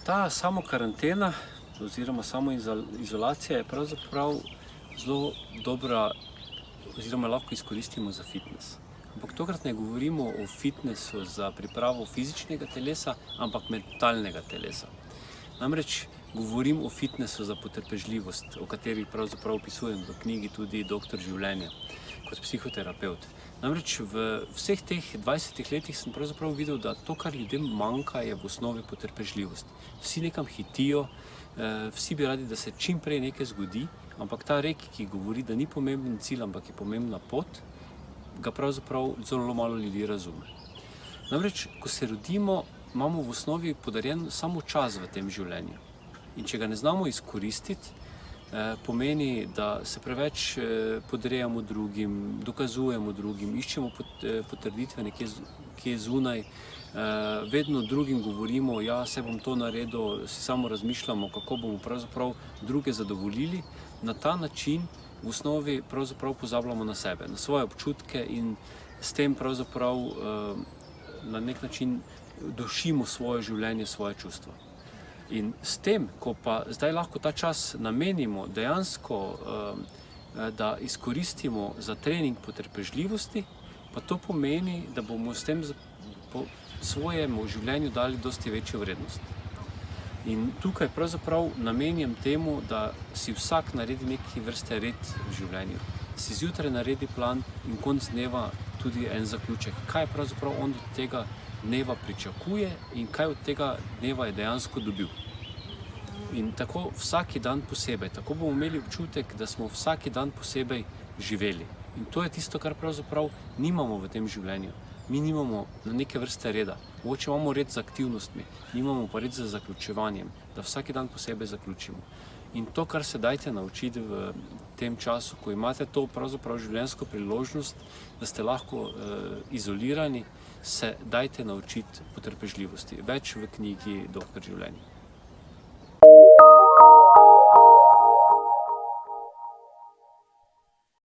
Ta samo karantena oziroma samo izolacija je pravzaprav zelo dobra oziroma lahko izkoristimo za fitness. Ampak tokrat ne govorimo o fitnessu za pripravo fizičnega telesa, ampak mentalnega telesa. Namreč govorim o fitnessu za potrpežljivost, o kateri pravzaprav opisujem v knjigi tudi Doktor življenja kot psihoterapevt. Namreč v vseh teh 20 letih sem pravzaprav videl, da to, kar ljudem manjka, je v osnovi potrpežljivost. Vsi nekam hitijo, vsi bi radi, da se čim prej nekaj zgodi, ampak ta rek, ki govori, da ni pomemben cilj, ampak je pomembna pot, ga pravzaprav zelo malo ljudi razume. Namreč, ko se rodimo, imamo v osnovi podarjen samo čas v tem življenju. In če ga ne znamo izkoristiti, pomeni, da se preveč podrejamo drugim, dokazujemo drugim, iščemo potrditve nekje zunaj, vedno drugim govorimo, ja, se bom to naredil, si samo razmišljamo, kako bomo pravzaprav druge zadovoljili. Na ta način v osnovi pravzaprav pozabljamo na sebe, na svoje občutke in s tem pravzaprav na nek način dušimo svoje življenje, svoje čustva. In s tem, ko pa zdaj lahko ta čas namenimo dejansko, da izkoristimo za trening potrpežljivosti, pa to pomeni, da bomo s tem svojemu življenju dali dosti večjo vrednost. In tukaj pravzaprav namenjam temu, da si vsak naredi neki vrste red v življenju. Si zjutraj naredi plan in konec dneva tudi en zaključek, kaj pravzaprav on od tega dneva pričakuje in kaj od tega dneva je dejansko dobil. In tako vsaki dan posebej, tako bomo imeli občutek, da smo vsaki dan posebej živeli. In to je tisto, kar pravzaprav nimamo v tem življenju. Mi nimamo neke vrste reda. Mogoče imamo red z aktivnostmi, nimamo pa red z zaključevanjem, da vsaki dan posebej zaključimo. In to, kar se dajte naučiti v tem času, ko imate to pravzaprav življenjsko priložnost, da ste lahko izolirani, se dajte naučiti potrpežljivosti. Več v knjigi Doktor življenja.